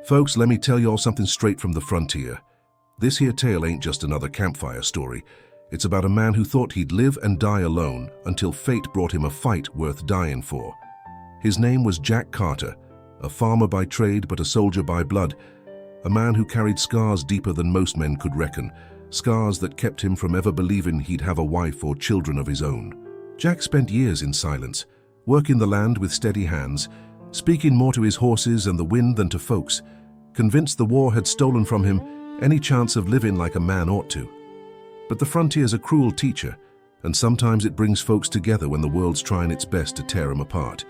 Folks, let me tell y'all something straight from the frontier. This here tale ain't just another campfire story. It's about a man who thought he'd live and die alone until fate brought him a fight worth dying for. His name was Jack Carter, a farmer by trade but a soldier by blood, a man who carried scars deeper than most men could reckon, scars that kept him from ever believing he'd have a wife or children of his own. Jack spent years in silence, working the land with steady hands, speaking more to his horses and the wind than to folks, convinced the war had stolen from him any chance of living like a man ought to. But the frontier's a cruel teacher, and sometimes it brings folks together when the world's trying its best to tear them apart.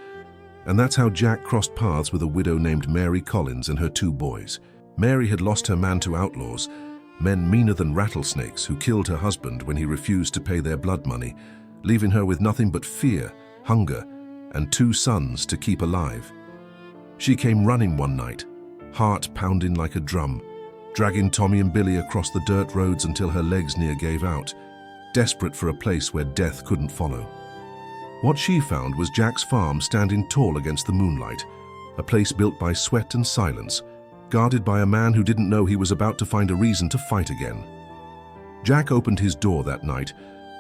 And that's how Jack crossed paths with a widow named Mary Collins and her 2 boys. Mary had lost her man to outlaws, men meaner than rattlesnakes who killed her husband when he refused to pay their blood money, leaving her with nothing but fear, hunger, and 2 sons to keep alive. She came running one night, heart pounding like a drum, dragging Tommy and Billy across the dirt roads until her legs near gave out, desperate for a place where death couldn't follow. What she found was Jack's farm standing tall against the moonlight, a place built by sweat and silence, guarded by a man who didn't know he was about to find a reason to fight again. Jack opened his door that night,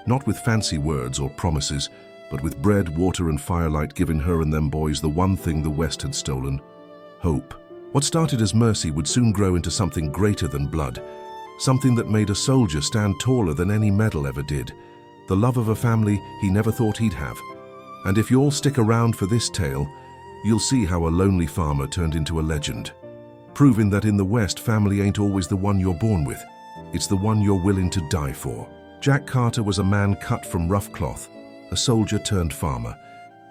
not with fancy words or promises, but with bread, water, and firelight, giving her and them boys the one thing the West had stolen: hope. What started as mercy would soon grow into something greater than blood, something that made a soldier stand taller than any medal ever did, the love of a family he never thought he'd have. And if you'll stick around for this tale, you'll see how a lonely farmer turned into a legend, proving that in the West, family ain't always the one you're born with, it's the one you're willing to die for. Jack Carter was a man cut from rough cloth, a soldier turned farmer,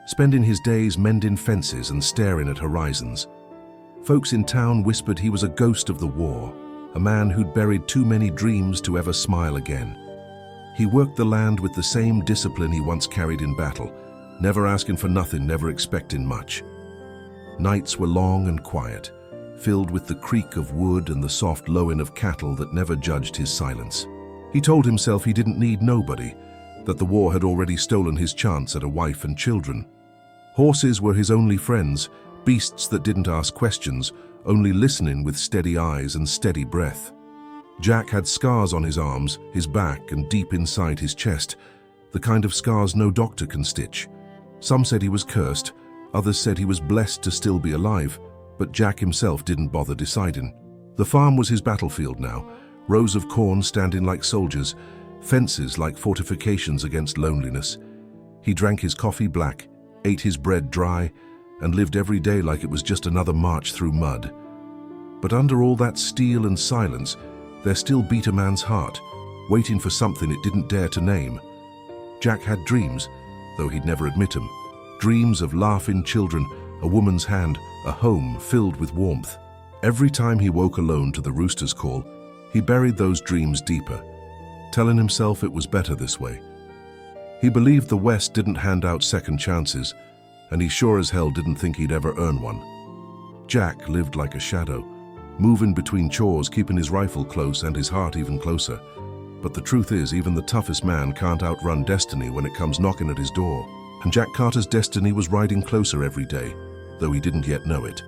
spending his days mending fences and staring at horizons. Folks in town whispered he was a ghost of the war, a man who'd buried too many dreams to ever smile again. He worked the land with the same discipline he once carried in battle, never asking for nothing, never expecting much. Nights were long and quiet, filled with the creak of wood and the soft lowing of cattle that never judged his silence. He told himself he didn't need nobody, that the war had already stolen his chance at a wife and children. Horses were his only friends, beasts that didn't ask questions, only listening with steady eyes and steady breath. Jack had scars on his arms, his back, and deep inside his chest, the kind of scars no doctor can stitch. Some said he was cursed, others said he was blessed to still be alive, but Jack himself didn't bother deciding. The farm was his battlefield now, rows of corn standing like soldiers, fences like fortifications against loneliness. He drank his coffee black, ate his bread dry, and lived every day like it was just another march through mud. But under all that steel and silence, there still beat a man's heart, waiting for something it didn't dare to name. Jack had dreams, though he'd never admit them. Dreams of laughing children, a woman's hand, a home filled with warmth. Every time he woke alone to the rooster's call, he buried those dreams deeper, telling himself it was better this way. He believed the West didn't hand out second chances, and he sure as hell didn't think he'd ever earn one. Jack lived like a shadow, moving between chores, keeping his rifle close and his heart even closer. But the truth is, even the toughest man can't outrun destiny when it comes knocking at his door. And Jack Carter's destiny was riding closer every day, though he didn't yet know it.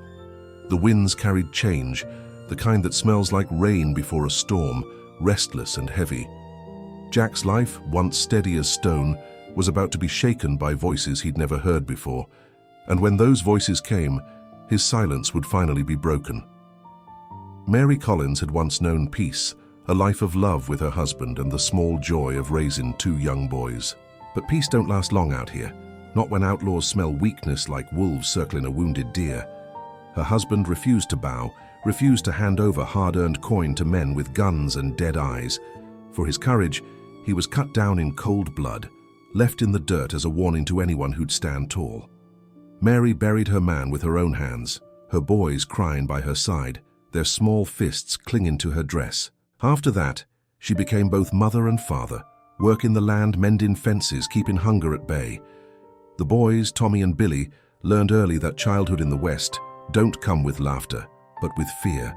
The winds carried change, the kind that smells like rain before a storm, restless and heavy. Jack's life, once steady as stone, was about to be shaken by voices he'd never heard before, and when those voices came, his silence would finally be broken. Mary Collins had once known peace, a life of love with her husband and the small joy of raising 2 young boys. But peace don't last long out here, not when outlaws smell weakness like wolves circling a wounded deer. Her husband refused to bow, refused to hand over hard-earned coin to men with guns and dead eyes. For his courage, he was cut down in cold blood, left in the dirt as a warning to anyone who'd stand tall. Mary buried her man with her own hands, her boys crying by her side, their small fists clinging to her dress. After that, she became both mother and father, working the land, mending fences, keeping hunger at bay. The boys, Tommy and Billy, learned early that childhood in the West don't come with laughter, but with fear.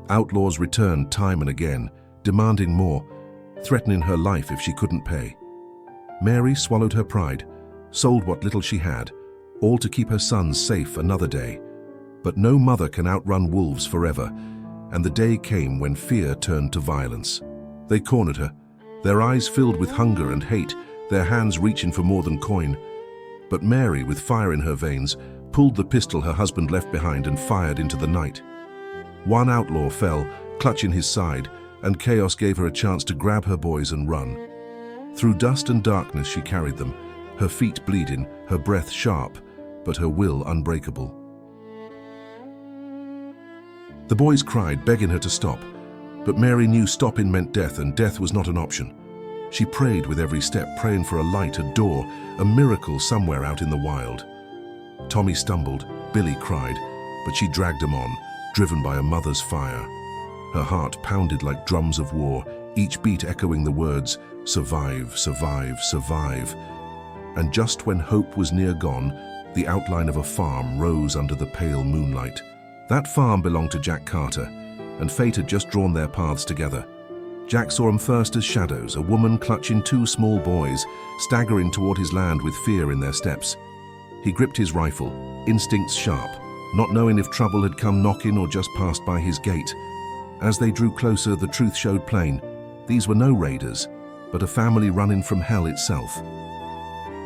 Outlaws returned time and again, demanding more, threatening her life if she couldn't pay. Mary swallowed her pride, sold what little she had, all to keep her sons safe another day. But no mother can outrun wolves forever, and the day came when fear turned to violence. They cornered her, their eyes filled with hunger and hate, their hands reaching for more than coin. But Mary, with fire in her veins, pulled the pistol her husband left behind and fired into the night. One outlaw fell, clutching his side, and chaos gave her a chance to grab her boys and run. Through dust and darkness she carried them, her feet bleeding, her breath sharp, but her will unbreakable. The boys cried, begging her to stop, but Mary knew stopping meant death, and death was not an option. She prayed with every step, praying for a light, a door, a miracle somewhere out in the wild. Tommy stumbled, Billy cried, but she dragged him on, driven by a mother's fire. Her heart pounded like drums of war, each beat echoing the words, "Survive, survive, survive." And just when hope was near gone, the outline of a farm rose under the pale moonlight. That farm belonged to Jack Carter, and fate had just drawn their paths together. Jack saw him first as shadows, a woman clutching two small boys, staggering toward his land with fear in their steps. He gripped his rifle, instincts sharp, not knowing if trouble had come knocking or just passed by his gate. As they drew closer, the truth showed plain. These were no raiders, but a family running from hell itself.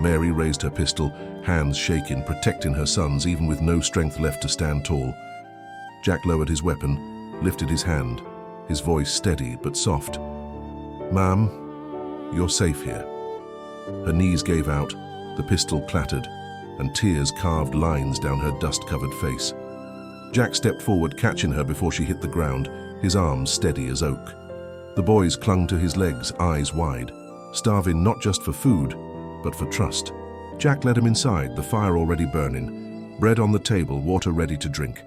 Mary raised her pistol, hands shaking, protecting her sons even with no strength left to stand tall. Jack lowered his weapon, lifted his hand, his voice steady but soft. "Ma'am, you're safe here." Her knees gave out, the pistol clattered, and tears carved lines down her dust-covered face. Jack stepped forward, catching her before she hit the ground, his arms steady as oak. The boys clung to his legs, eyes wide, starving not just for food, but for trust. Jack led him inside, the fire already burning, bread on the table, water ready to drink.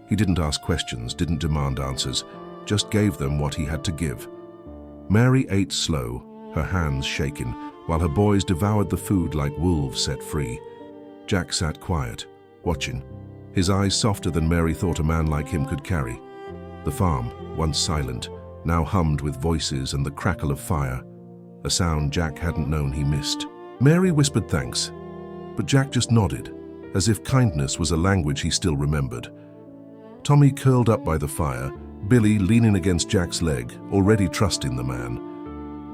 He didn't ask questions, didn't demand answers, just gave them what he had to give. Mary ate slow, her hands shaking, while her boys devoured the food like wolves set free. Jack sat quiet, watching, his eyes softer than Mary thought a man like him could carry. The farm, once silent, now hummed with voices and the crackle of fire, a sound Jack hadn't known he missed. Mary whispered thanks, but Jack just nodded, as if kindness was a language he still remembered. Tommy curled up by the fire, Billy leaning against Jack's leg, already trusting the man.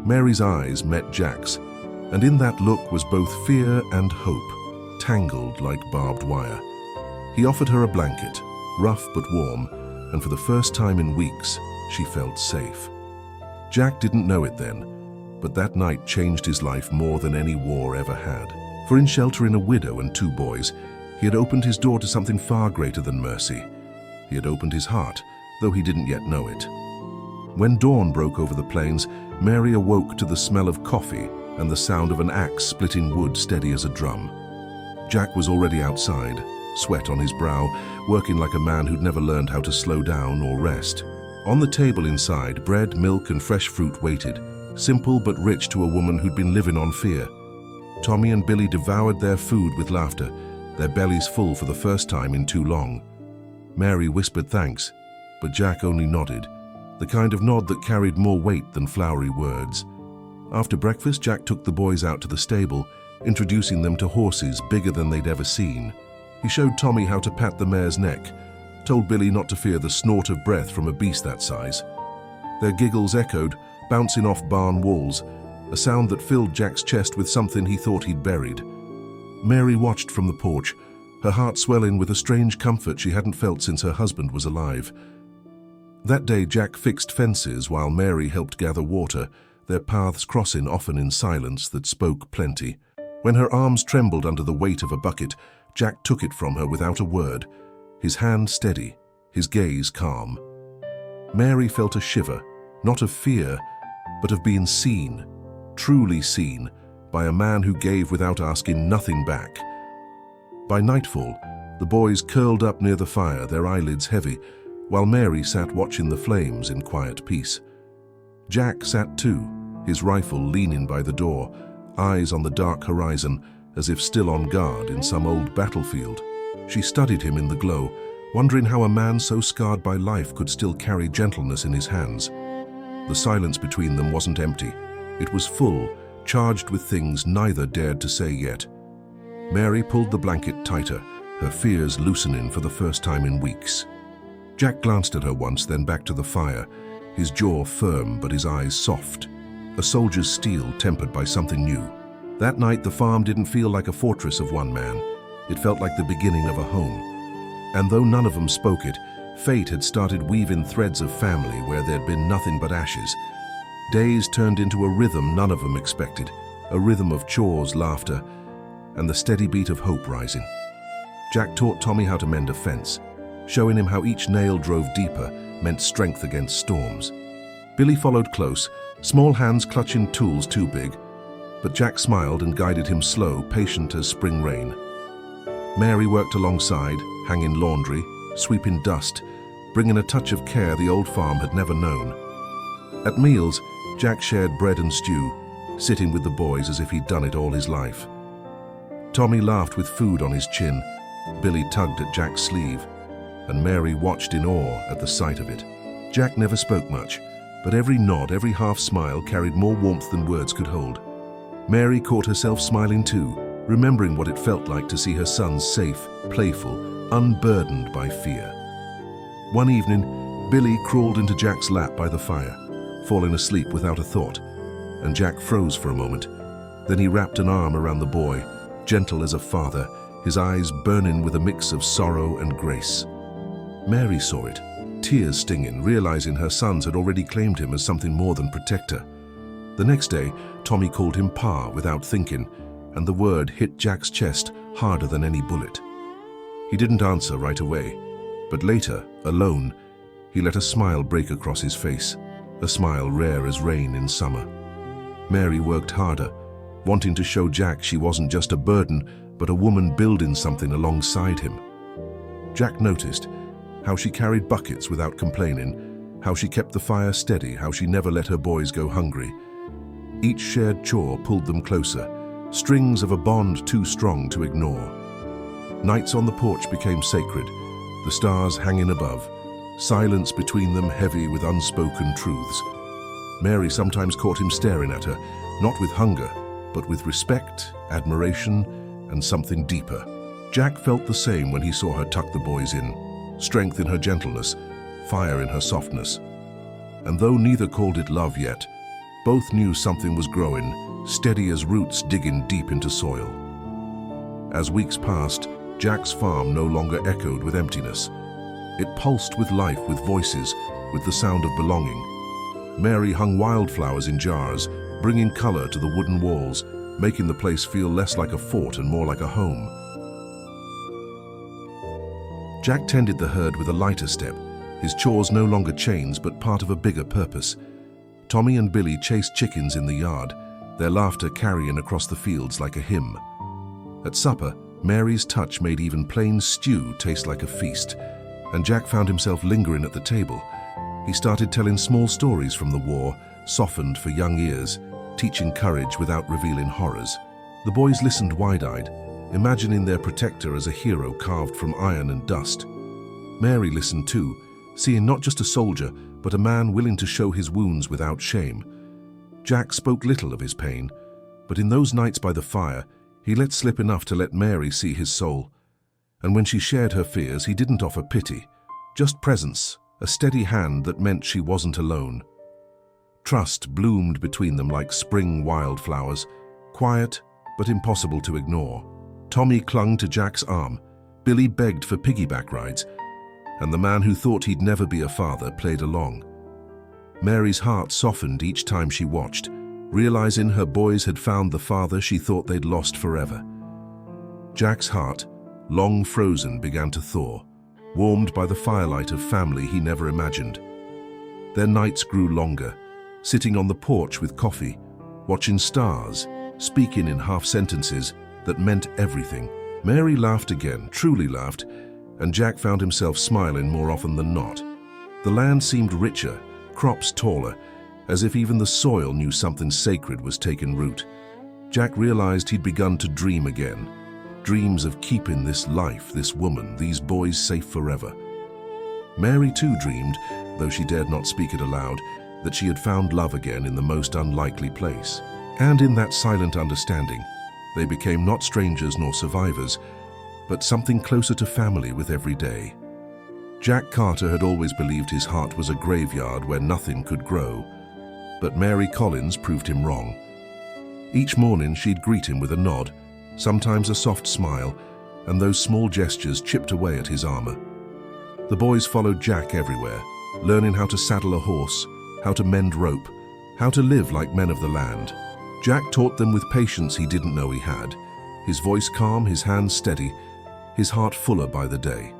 Mary's eyes met Jack's, and in that look was both fear and hope, tangled like barbed wire. He offered her a blanket, rough but warm, and for the first time in weeks, she felt safe. Jack didn't know it then, but that night changed his life more than any war ever had. For in sheltering a widow and two boys, he had opened his door to something far greater than mercy. He had opened his heart, though he didn't yet know it. When dawn broke over the plains, Mary awoke to the smell of coffee and the sound of an axe splitting wood steady as a drum. Jack was already outside, sweat on his brow, working like a man who'd never learned how to slow down or rest. On the table inside, bread, milk, and fresh fruit waited, simple but rich to a woman who'd been living on fear. Tommy and Billy devoured their food with laughter, their bellies full for the first time in too long. Mary whispered thanks, but Jack only nodded, the kind of nod that carried more weight than flowery words. After breakfast, Jack took the boys out to the stable, introducing them to horses bigger than they'd ever seen. He showed Tommy how to pat the mare's neck, told Billy not to fear the snort of breath from a beast that size. Their giggles echoed, bouncing off barn walls, a sound that filled Jack's chest with something he thought he'd buried. Mary watched from the porch, her heart swelling with a strange comfort she hadn't felt since her husband was alive. That day Jack fixed fences while Mary helped gather water, their paths crossing often in silence that spoke plenty. When her arms trembled under the weight of a bucket, Jack took it from her without a word, his hand steady, his gaze calm. Mary felt a shiver, not of fear, but of being seen, truly seen, by a man who gave without asking nothing back. By nightfall, the boys curled up near the fire, their eyelids heavy, while Mary sat watching the flames in quiet peace. Jack sat too, his rifle leaning by the door, eyes on the dark horizon, as if still on guard in some old battlefield. She studied him in the glow, wondering how a man so scarred by life could still carry gentleness in his hands. The silence between them wasn't empty. It was full, charged with things neither dared to say yet. Mary pulled the blanket tighter, her fears loosening for the first time in weeks. Jack glanced at her once, then back to the fire, his jaw firm but his eyes soft, a soldier's steel tempered by something new. That night, the farm didn't feel like a fortress of one man. It felt like the beginning of a home. And though none of them spoke it, fate had started weaving threads of family where there'd been nothing but ashes. Days turned into a rhythm none of them expected, a rhythm of chores, laughter, and the steady beat of hope rising. Jack taught Tommy how to mend a fence, showing him how each nail drove deeper meant strength against storms. Billy followed close, small hands clutching tools too big, but Jack smiled and guided him slow, patient as spring rain. Mary worked alongside, hanging laundry, sweeping dust, bringing a touch of care the old farm had never known. At meals, Jack shared bread and stew, sitting with the boys as if he'd done it all his life. Tommy laughed with food on his chin, Billy tugged at Jack's sleeve, and Mary watched in awe at the sight of it. Jack never spoke much, but every nod, every half-smile carried more warmth than words could hold. Mary caught herself smiling too, remembering what it felt like to see her sons safe, playful, unburdened by fear. One evening, Billy crawled into Jack's lap by the fire, falling asleep without a thought, and Jack froze for a moment. Then he wrapped an arm around the boy, gentle as a father, his eyes burning with a mix of sorrow and grace. Mary saw it, tears stinging, realizing her sons had already claimed him as something more than protector. The next day, Tommy called him Pa without thinking, and the word hit Jack's chest harder than any bullet. He didn't answer right away, but later, alone, he let a smile break across his face, a smile rare as rain in summer. Mary worked harder, wanting to show Jack she wasn't just a burden, but a woman building something alongside him. Jack noticed how she carried buckets without complaining, how she kept the fire steady, how she never let her boys go hungry. Each shared chore pulled them closer, strings of a bond too strong to ignore. Nights on the porch became sacred, the stars hanging above, silence between them heavy with unspoken truths. Mary sometimes caught him staring at her, not with hunger, but with respect, admiration, and something deeper. Jack felt the same when he saw her tuck the boys in, strength in her gentleness, fire in her softness. And though neither called it love yet, both knew something was growing, steady as roots digging deep into soil. As weeks passed, Jack's farm no longer echoed with emptiness. It pulsed with life, with voices, with the sound of belonging. Mary hung wildflowers in jars, bringing color to the wooden walls, making the place feel less like a fort and more like a home. Jack tended the herd with a lighter step, his chores no longer chains but part of a bigger purpose. Tommy and Billy chased chickens in the yard, their laughter carrying across the fields like a hymn. At supper, Mary's touch made even plain stew taste like a feast, and Jack found himself lingering at the table. He started telling small stories from the war, softened for young ears, teaching courage without revealing horrors. The boys listened wide-eyed, imagining their protector as a hero carved from iron and dust. Mary listened too, seeing not just a soldier, but a man willing to show his wounds without shame. Jack spoke little of his pain, but in those nights by the fire, he let slip enough to let Mary see his soul. And when she shared her fears, he didn't offer pity, just presence, a steady hand that meant she wasn't alone. Trust bloomed between them like spring wildflowers, quiet but impossible to ignore. Tommy clung to Jack's arm, Billy begged for piggyback rides, and the man who thought he'd never be a father played along. Mary's heart softened each time she watched, realizing her boys had found the father she thought they'd lost forever. Jack's heart, long frozen, began to thaw, warmed by the firelight of family he never imagined. Their nights grew longer, sitting on the porch with coffee, watching stars, speaking in half-sentences that meant everything. Mary laughed again, truly laughed, and Jack found himself smiling more often than not. The land seemed richer, crops taller, as if even the soil knew something sacred was taking root. Jack realized he'd begun to dream again, dreams of keeping this life, this woman, these boys safe forever. Mary too dreamed, though she dared not speak it aloud, that she had found love again in the most unlikely place. And in that silent understanding, they became not strangers nor survivors, but something closer to family with every day. Jack Carter had always believed his heart was a graveyard where nothing could grow, but Mary Collins proved him wrong. Each morning she'd greet him with a nod, sometimes a soft smile, and those small gestures chipped away at his armor. The boys followed Jack everywhere, learning how to saddle a horse, how to mend rope, how to live like men of the land. Jack taught them with patience he didn't know he had, his voice calm, his hands steady, his heart fuller by the day.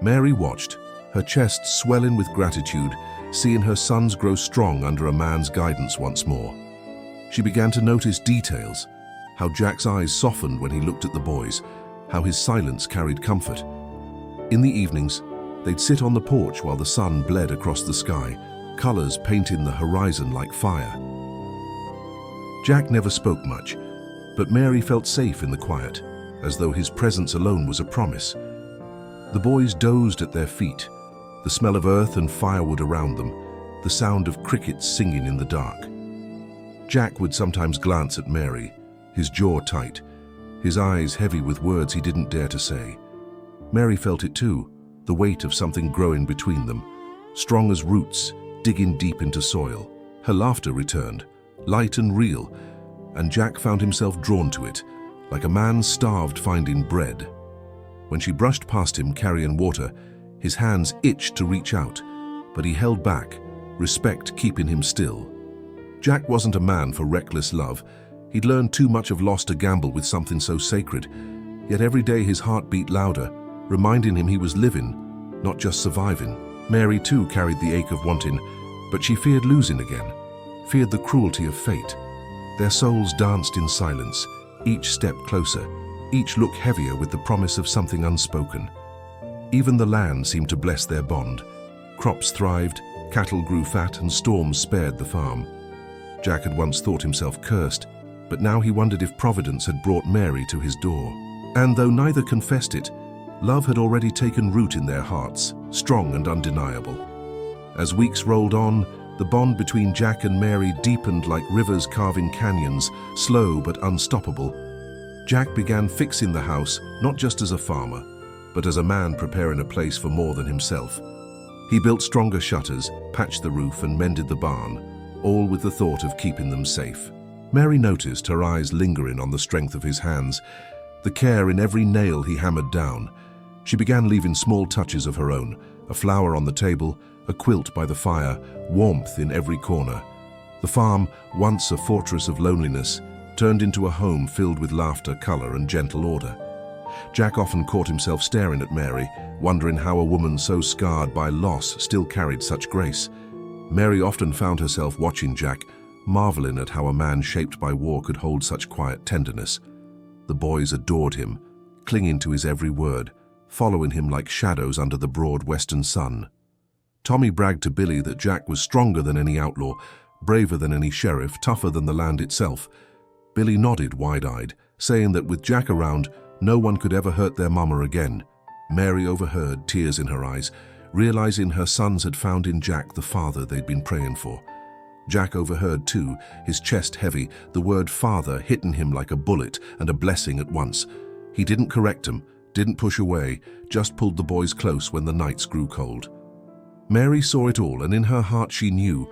Mary watched, her chest swelling with gratitude, seeing her sons grow strong under a man's guidance once more. She began to notice details, how Jack's eyes softened when he looked at the boys, how his silence carried comfort. In the evenings, they'd sit on the porch while the sun bled across the sky, colors painting the horizon like fire. Jack never spoke much, but Mary felt safe in the quiet, as though his presence alone was a promise. The boys dozed at their feet, the smell of earth and firewood around them, the sound of crickets singing in the dark. Jack would sometimes glance at Mary, his jaw tight, his eyes heavy with words he didn't dare to say. Mary felt it too, the weight of something growing between them, strong as roots, digging deep into soil. Her laughter returned, light and real, and Jack found himself drawn to it, like a man starved finding bread. When she brushed past him carrying water, his hands itched to reach out, but he held back, respect keeping him still. Jack wasn't a man for reckless love. He'd learned too much of loss to gamble with something so sacred, yet every day his heart beat louder, reminding him he was living, not just surviving. Mary too carried the ache of wanting, but she feared losing again, feared the cruelty of fate. Their souls danced in silence, each step closer, each look heavier with the promise of something unspoken. Even the land seemed to bless their bond. Crops thrived, cattle grew fat, and storms spared the farm. Jack had once thought himself cursed, but now he wondered if Providence had brought Mary to his door. And though neither confessed it, love had already taken root in their hearts, strong and undeniable. As weeks rolled on, the bond between Jack and Mary deepened like rivers carving canyons, slow but unstoppable. Jack began fixing the house, not just as a farmer, but as a man preparing a place for more than himself. He built stronger shutters, patched the roof, and mended the barn, all with the thought of keeping them safe. Mary noticed, her eyes lingering on the strength of his hands, the care in every nail he hammered down. She began leaving small touches of her own, a flower on the table, a quilt by the fire, warmth in every corner. The farm, once a fortress of loneliness, turned into a home filled with laughter, color, and gentle order. Jack often caught himself staring at Mary, wondering how a woman so scarred by loss still carried such grace. Mary often found herself watching Jack, marveling at how a man shaped by war could hold such quiet tenderness. The boys adored him, clinging to his every word, following him like shadows under the broad western sun. Tommy bragged to Billy that Jack was stronger than any outlaw, braver than any sheriff, tougher than the land itself. Billy nodded wide-eyed, saying that with Jack around, no one could ever hurt their mama again. Mary overheard, tears in her eyes, realizing her sons had found in Jack the father they'd been praying for. Jack overheard too, his chest heavy, the word father hitting him like a bullet and a blessing at once. He didn't correct him, didn't push away, just pulled the boys close when the nights grew cold. Mary saw it all, and in her heart she knew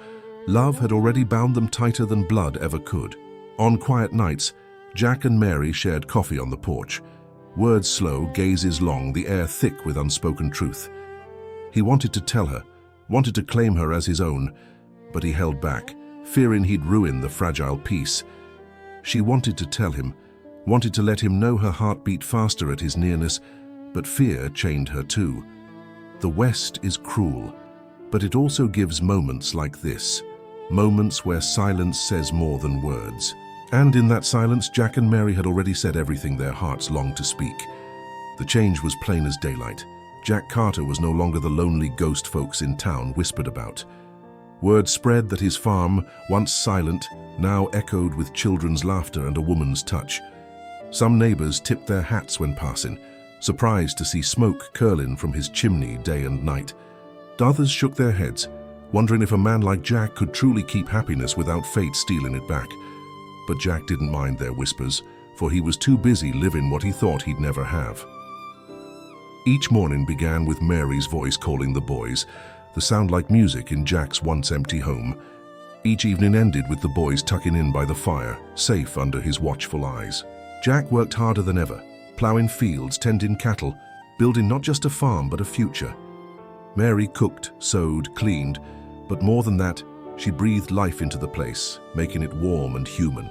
love had already bound them tighter than blood ever could. On quiet nights, Jack and Mary shared coffee on the porch. Words slow, gazes long, the air thick with unspoken truth. He wanted to tell her, wanted to claim her as his own, but he held back, fearing he'd ruin the fragile peace. She wanted to tell him, wanted to let him know her heart beat faster at his nearness, but fear chained her too. The West is cruel, but it also gives moments like this, moments where silence says more than words. And in that silence, Jack and Mary had already said everything their hearts longed to speak. The change was plain as daylight. Jack Carter was no longer the lonely ghost folks in town whispered about. Word spread that his farm, once silent, now echoed with children's laughter and a woman's touch. Some neighbors tipped their hats when passing, surprised to see smoke curling from his chimney day and night. Others shook their heads, wondering if a man like Jack could truly keep happiness without fate stealing it back. But Jack didn't mind their whispers, for he was too busy living what he thought he'd never have. Each morning began with Mary's voice calling the boys, the sound like music in Jack's once empty home. Each evening ended with the boys tucking in by the fire, safe under his watchful eyes. Jack worked harder than ever, ploughing fields, tending cattle, building not just a farm but a future. Mary cooked, sewed, cleaned, but more than that, she breathed life into the place, making it warm and human.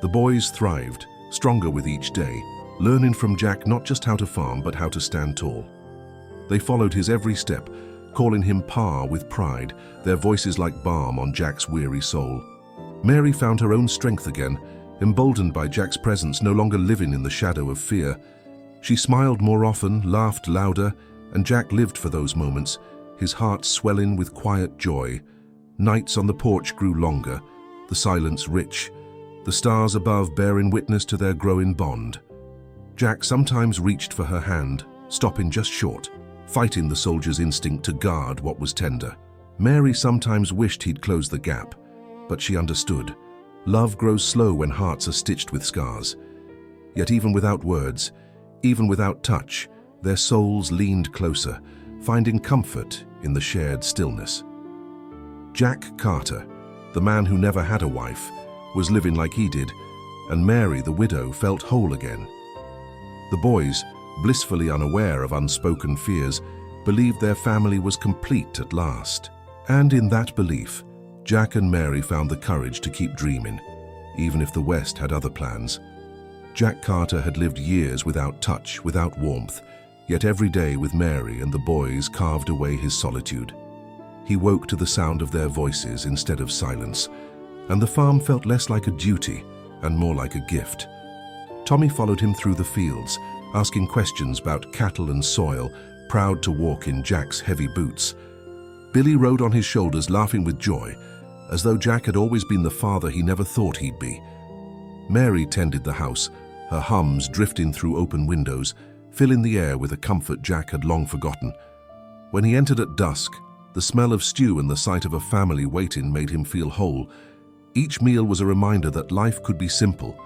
The boys thrived, stronger with each day, learning from Jack not just how to farm but how to stand tall. They followed his every step, calling him Pa with pride, their voices like balm on Jack's weary soul. Mary found her own strength again, emboldened by Jack's presence, no longer living in the shadow of fear. She smiled more often, laughed louder, and Jack lived for those moments, his heart swelling with quiet joy. Nights on the porch grew longer, the silence rich, the stars above bearing witness to their growing bond. Jack sometimes reached for her hand, stopping just short, fighting the soldier's instinct to guard what was tender. Mary sometimes wished he'd close the gap, but she understood. Love grows slow when hearts are stitched with scars. Yet even without words, even without touch, their souls leaned closer, finding comfort in the shared stillness. Jack Carter, the man who never had a wife, was living like he did, and Mary, the widow, felt whole again. The boys, blissfully unaware of unspoken fears, believed their family was complete at last. And in that belief, Jack and Mary found the courage to keep dreaming, even if the West had other plans. Jack Carter had lived years without touch, without warmth, yet every day with Mary and the boys carved away his solitude. He woke to the sound of their voices instead of silence, and the farm felt less like a duty and more like a gift. Tommy followed him through the fields, asking questions about cattle and soil, proud to walk in Jack's heavy boots. Billy rode on his shoulders, laughing with joy, as though Jack had always been the father he never thought he'd be. Mary tended the house, her hums drifting through open windows, filling the air with a comfort Jack had long forgotten. When he entered at dusk, the smell of stew and the sight of a family waiting made him feel whole. Each meal was a reminder that life could be simple,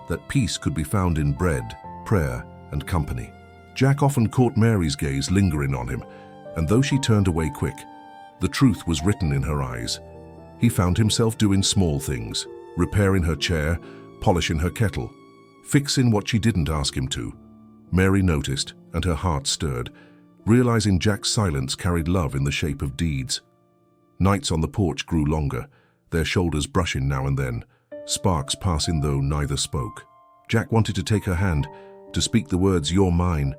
that peace could be found in bread, prayer, and company. Jack often caught Mary's gaze lingering on him, and though she turned away quick, the truth was written in her eyes. He found himself doing small things, repairing her chair, polishing her kettle, fixing what she didn't ask him to. Mary noticed, and her heart stirred, realizing Jack's silence carried love in the shape of deeds. Nights on the porch grew longer, their shoulders brushing now and then, sparks passing though neither spoke. Jack wanted to take her hand, to speak the words, "You're mine,"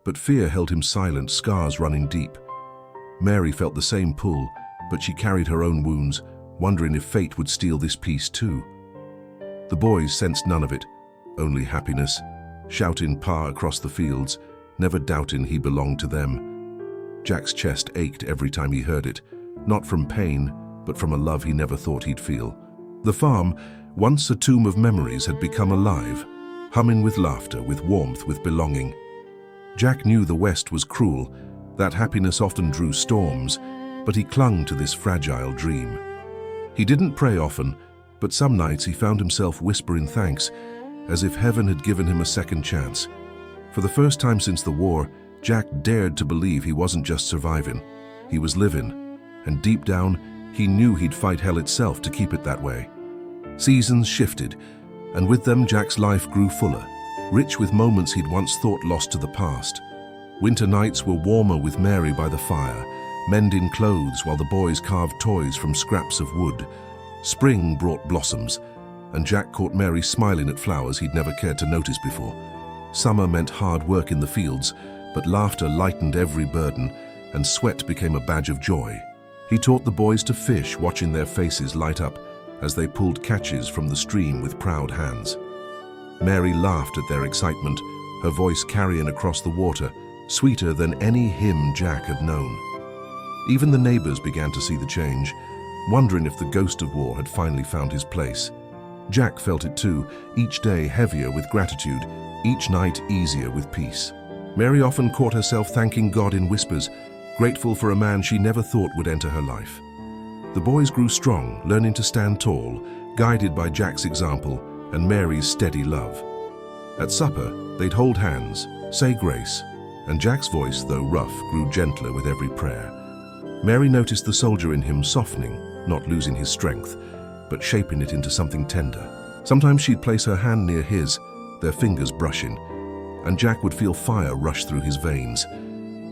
but fear held him silent, scars running deep. Mary felt the same pull, but she carried her own wounds, wondering if fate would steal this peace too. The boys sensed none of it, only happiness, shouting Pa across the fields, never doubting he belonged to them. Jack's chest ached every time he heard it, not from pain, but from a love he never thought he'd feel. The farm, once a tomb of memories, had become alive, humming with laughter, with warmth, with belonging. Jack knew the West was cruel, that happiness often drew storms, but he clung to this fragile dream. He didn't pray often, but some nights he found himself whispering thanks, as if heaven had given him a second chance. For the first time since the war, Jack dared to believe he wasn't just surviving, he was living, and deep down, he knew he'd fight hell itself to keep it that way. Seasons shifted, and with them Jack's life grew fuller, rich with moments he'd once thought lost to the past. Winter nights were warmer with Mary by the fire, mending clothes while the boys carved toys from scraps of wood. Spring brought blossoms, and Jack caught Mary smiling at flowers he'd never cared to notice before. Summer meant hard work in the fields, but laughter lightened every burden, and sweat became a badge of joy. He taught the boys to fish, watching their faces light up as they pulled catches from the stream with proud hands. Mary laughed at their excitement, her voice carrying across the water, sweeter than any hymn Jack had known. Even the neighbors began to see the change, wondering if the ghost of war had finally found his place. Jack felt it too, each day heavier with gratitude, each night easier with peace. Mary often caught herself thanking God in whispers, grateful for a man she never thought would enter her life. The boys grew strong, learning to stand tall, guided by Jack's example and Mary's steady love. At supper, they'd hold hands, say grace, and Jack's voice, though rough, grew gentler with every prayer. Mary noticed the soldier in him softening, not losing his strength, but shaping it into something tender. Sometimes she'd place her hand near his, their fingers brushing, and Jack would feel fire rush through his veins.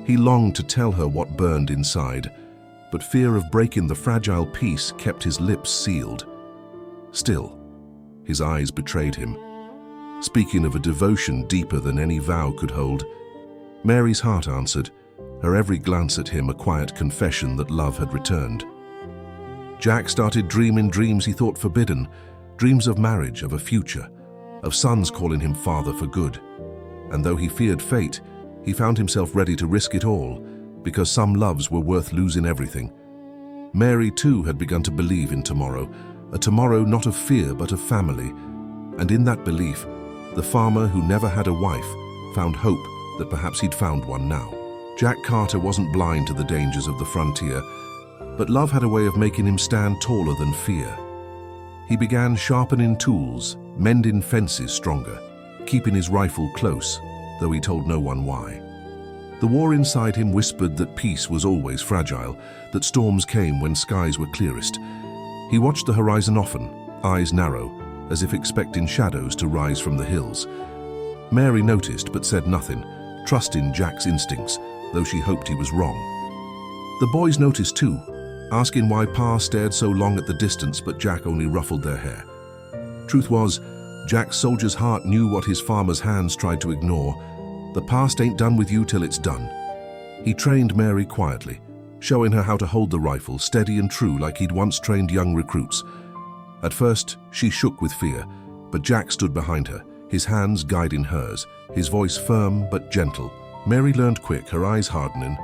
He longed to tell her what burned inside, but fear of breaking the fragile peace kept his lips sealed. Still, his eyes betrayed him, speaking of a devotion deeper than any vow could hold. Mary's heart answered, her every glance at him a quiet confession that love had returned. Jack started dreaming dreams he thought forbidden, dreams of marriage, of a future, of sons calling him father for good. And though he feared fate, he found himself ready to risk it all, because some loves were worth losing everything. Mary, too, had begun to believe in tomorrow, a tomorrow not of fear but of family. And in that belief, the farmer who never had a wife found hope that perhaps he'd found one now. Jack Carter wasn't blind to the dangers of the frontier, but love had a way of making him stand taller than fear. He began sharpening tools, mending fences stronger, keeping his rifle close, though he told no one why. The war inside him whispered that peace was always fragile, that storms came when skies were clearest. He watched the horizon often, eyes narrow, as if expecting shadows to rise from the hills. Mary noticed but said nothing, trusting Jack's instincts, though she hoped he was wrong. The boys noticed too, asking why Pa stared so long at the distance, but Jack only ruffled their hair. Truth was, Jack's soldier's heart knew what his farmer's hands tried to ignore. The past ain't done with you till it's done. He trained Mary quietly, showing her how to hold the rifle steady and true like he'd once trained young recruits. At first, she shook with fear, but Jack stood behind her, his hands guiding hers, his voice firm but gentle. Mary learned quick, her eyes hardening,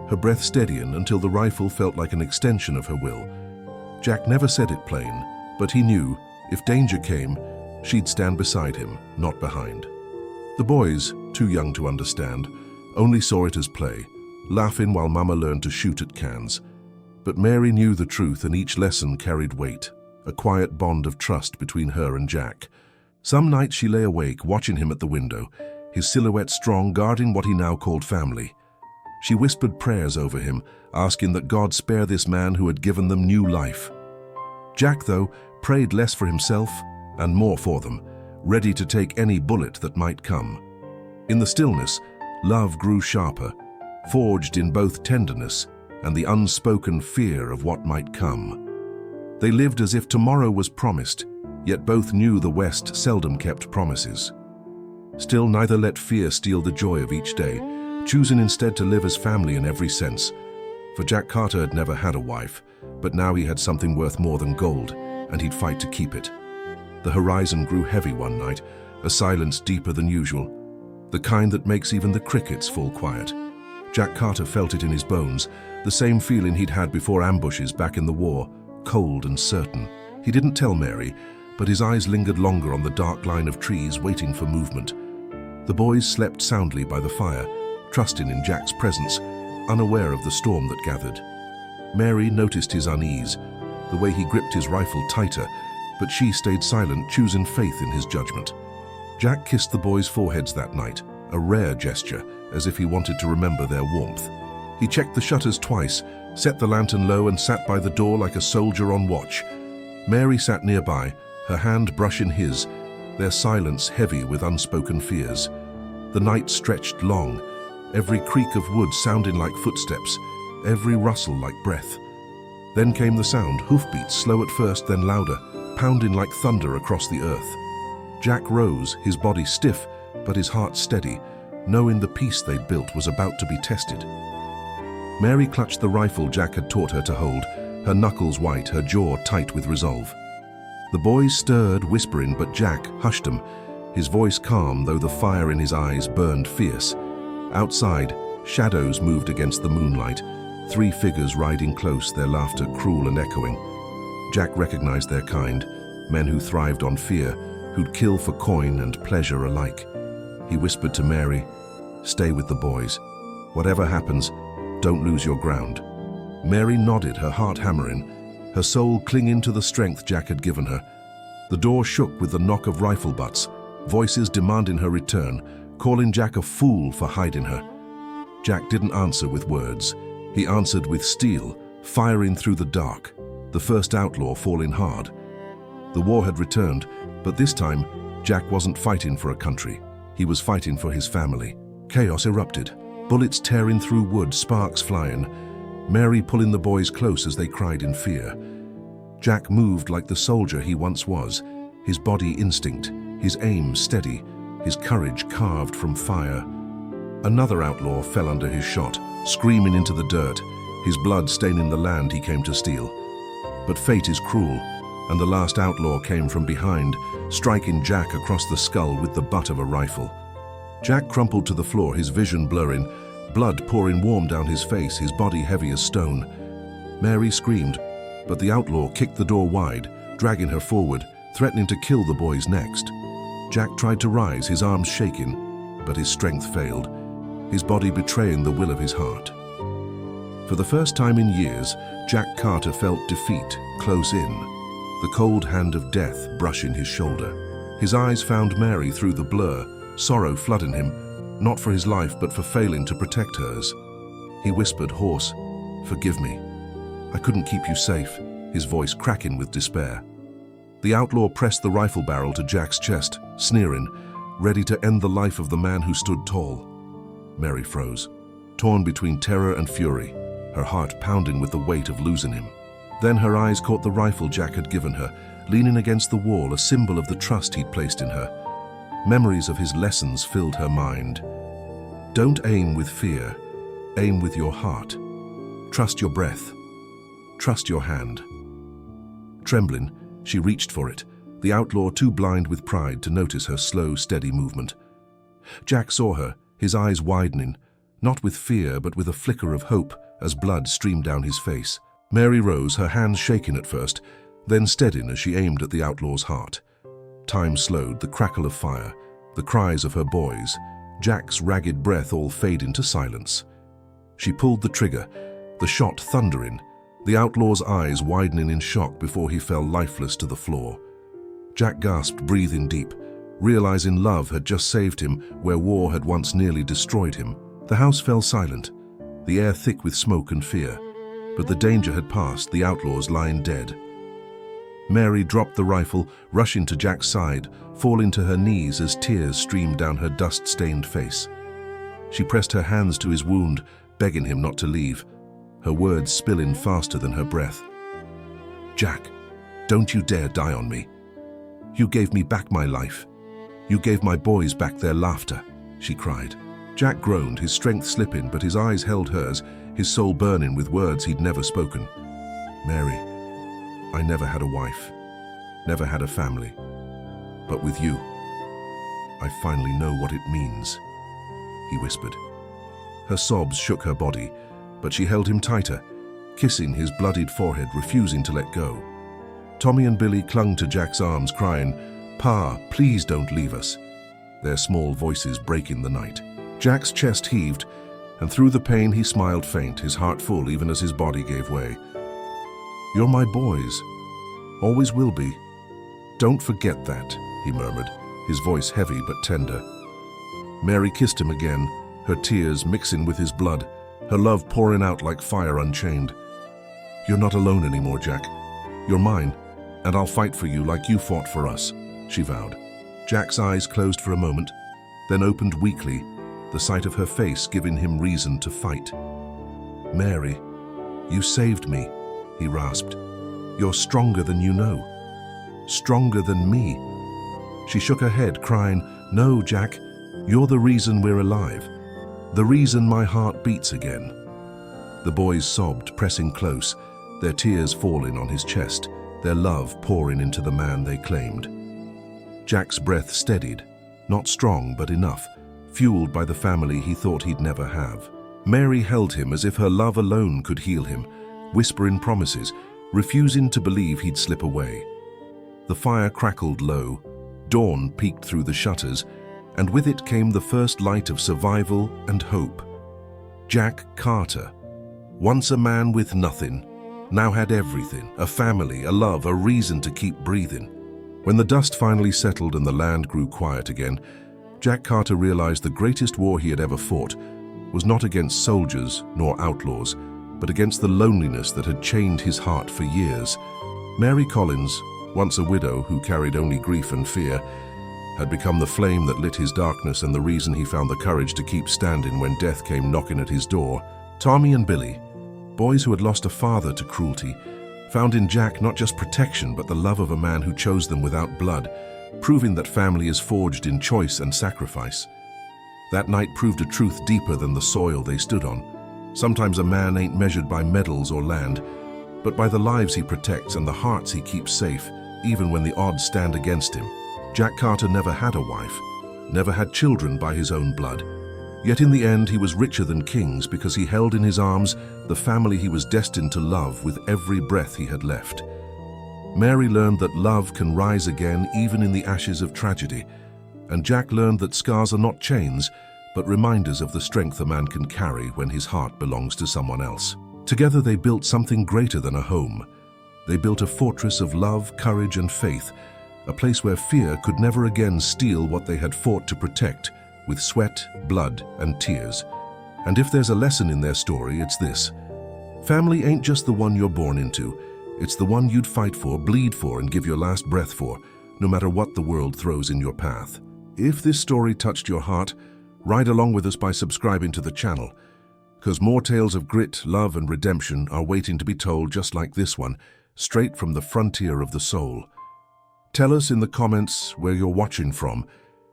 her breath steadying until the rifle felt like an extension of her will. Jack never said it plain, but he knew, if danger came, she'd stand beside him, not behind. The boys, too young to understand, only saw it as play, laughing while Mama learned to shoot at cans. But Mary knew the truth, and each lesson carried weight, a quiet bond of trust between her and Jack. Some nights she lay awake, watching him at the window, his silhouette strong, guarding what he now called family. She whispered prayers over him, asking that God spare this man who had given them new life. Jack, though, prayed less for himself and more for them, ready to take any bullet that might come. In the stillness, love grew sharper, forged in both tenderness and the unspoken fear of what might come. They lived as if tomorrow was promised, yet both knew the West seldom kept promises. Still, neither let fear steal the joy of each day, choosing instead to live as family in every sense. For Jack Carter had never had a wife, but now he had something worth more than gold, and he'd fight to keep it. The horizon grew heavy one night, a silence deeper than usual, the kind that makes even the crickets fall quiet. Jack Carter felt it in his bones, the same feeling he'd had before ambushes back in the war, cold and certain. He didn't tell Mary, but his eyes lingered longer on the dark line of trees waiting for movement. The boys slept soundly by the fire, trusting in Jack's presence, unaware of the storm that gathered. Mary noticed his unease, the way he gripped his rifle tighter, but she stayed silent, choosing faith in his judgment. Jack kissed the boys' foreheads that night, a rare gesture, as if he wanted to remember their warmth. He checked the shutters twice, set the lantern low, and sat by the door like a soldier on watch. Mary sat nearby, her hand brushing his, their silence heavy with unspoken fears. The night stretched long, every creak of wood sounding like footsteps, every rustle like breath. Then came the sound, hoofbeats, slow at first, then louder, pounding like thunder across the earth. Jack rose, his body stiff, but his heart steady, knowing the peace they'd built was about to be tested. Mary clutched the rifle Jack had taught her to hold, her knuckles white, her jaw tight with resolve. The boys stirred, whispering, but Jack hushed them, his voice calm, though the fire in his eyes burned fierce. Outside, shadows moved against the moonlight, 3 figures riding close, their laughter cruel and echoing. Jack recognized their kind, men who thrived on fear, who'd kill for coin and pleasure alike. He whispered to Mary, "Stay with the boys. Whatever happens, don't lose your ground." Mary nodded, her heart hammering, her soul clinging to the strength Jack had given her. The door shook with the knock of rifle butts, voices demanding her return, calling Jack a fool for hiding her. Jack didn't answer with words. He answered with steel, firing through the dark, the first outlaw falling hard. The war had returned, but this time, Jack wasn't fighting for a country. He was fighting for his family. Chaos erupted, bullets tearing through wood, sparks flying, Mary pulling the boys close as they cried in fear. Jack moved like the soldier he once was, his body instinct, his aim steady, his courage carved from fire. Another outlaw fell under his shot, screaming into the dirt, his blood staining the land he came to steal. But fate is cruel, and the last outlaw came from behind, striking Jack across the skull with the butt of a rifle. Jack crumpled to the floor, his vision blurring, blood pouring warm down his face, his body heavy as stone. Mary screamed, but the outlaw kicked the door wide, dragging her forward, threatening to kill the boys next. Jack tried to rise, his arms shaking, but his strength failed, his body betraying the will of his heart. For the first time in years, Jack Carter felt defeat close in, the cold hand of death brushing his shoulder. His eyes found Mary through the blur, sorrow flooding him, not for his life but for failing to protect hers. He whispered hoarse, "Forgive me. I couldn't keep you safe," his voice cracking with despair. The outlaw pressed the rifle barrel to Jack's chest, sneering, ready to end the life of the man who stood tall. Mary froze, torn between terror and fury, her heart pounding with the weight of losing him. Then her eyes caught the rifle Jack had given her, leaning against the wall, a symbol of the trust he'd placed in her. Memories of his lessons filled her mind. Don't aim with fear, aim with your heart. Trust your breath. Trust your hand. Trembling, she reached for it, the outlaw too blind with pride to notice her slow, steady movement. Jack saw her, his eyes widening, not with fear but with a flicker of hope as blood streamed down his face. Mary rose, her hands shaking at first, then steadying as she aimed at the outlaw's heart. Time slowed, the crackle of fire, the cries of her boys, Jack's ragged breath all fading to silence. She pulled the trigger, the shot thundering, the outlaw's eyes widening in shock before he fell lifeless to the floor. Jack gasped, breathing deep, realizing love had just saved him where war had once nearly destroyed him. The house fell silent, the air thick with smoke and fear, but the danger had passed, the outlaws lying dead. Mary dropped the rifle, rushing to Jack's side, falling to her knees as tears streamed down her dust-stained face. She pressed her hands to his wound, begging him not to leave, her words spilling faster than her breath. "Jack, don't you dare die on me. You gave me back my life. You gave my boys back their laughter," she cried. Jack groaned, his strength slipping, but his eyes held hers, his soul burning with words he'd never spoken. "Mary, I never had a wife, never had a family. But with you, I finally know what it means," he whispered. Her sobs shook her body, but she held him tighter, kissing his bloodied forehead, refusing to let go. Tommy and Billy clung to Jack's arms, crying, "Pa, please don't leave us," their small voices breaking the night. Jack's chest heaved, and through the pain he smiled faint, his heart full even as his body gave way. "You're my boys. Always will be. Don't forget that," he murmured, his voice heavy but tender. Mary kissed him again, her tears mixing with his blood, her love pouring out like fire unchained. "You're not alone anymore, Jack. You're mine, and I'll fight for you like you fought for us," she vowed. Jack's eyes closed for a moment, then opened weakly, the sight of her face giving him reason to fight. "Mary, you saved me," he rasped. "You're stronger than you know. Stronger than me." She shook her head, crying, "No, Jack, you're the reason we're alive. The reason my heart beats again." The boys sobbed, pressing close, their tears falling on his chest, their love pouring into the man they claimed. Jack's breath steadied, not strong but enough, fueled by the family he thought he'd never have. Mary held him as if her love alone could heal him, whispering promises, refusing to believe he'd slip away. The fire crackled low, dawn peeked through the shutters, and with it came the first light of survival and hope. Jack Carter, once a man with nothing, now had everything, a family, a love, a reason to keep breathing. When the dust finally settled and the land grew quiet again, Jack Carter realized the greatest war he had ever fought was not against soldiers nor outlaws, but against the loneliness that had chained his heart for years. Mary Collins, once a widow who carried only grief and fear, had become the flame that lit his darkness and the reason he found the courage to keep standing when death came knocking at his door. Tommy and Billy, boys who had lost a father to cruelty, found in Jack not just protection but the love of a man who chose them without blood, proving that family is forged in choice and sacrifice. That night proved a truth deeper than the soil they stood on. Sometimes a man ain't measured by medals or land, but by the lives he protects and the hearts he keeps safe, even when the odds stand against him. Jack Carter never had a wife, never had children by his own blood. Yet in the end he was richer than kings because he held in his arms the family he was destined to love with every breath he had left. Mary learned that love can rise again even in the ashes of tragedy, and Jack learned that scars are not chains, but reminders of the strength a man can carry when his heart belongs to someone else. Together they built something greater than a home. They built a fortress of love, courage, and faith, a place where fear could never again steal what they had fought to protect with sweat, blood, and tears. And if there's a lesson in their story, it's this. Family ain't just the one you're born into. It's the one you'd fight for, bleed for, and give your last breath for, no matter what the world throws in your path. If this story touched your heart, ride along with us by subscribing to the channel, because more tales of grit, love, and redemption are waiting to be told just like this one, straight from the frontier of the soul. Tell us in the comments where you're watching from,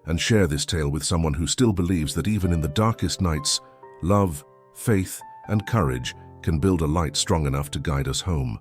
and share this tale with someone who still believes that even in the darkest nights, love, faith, and courage can build a light strong enough to guide us home.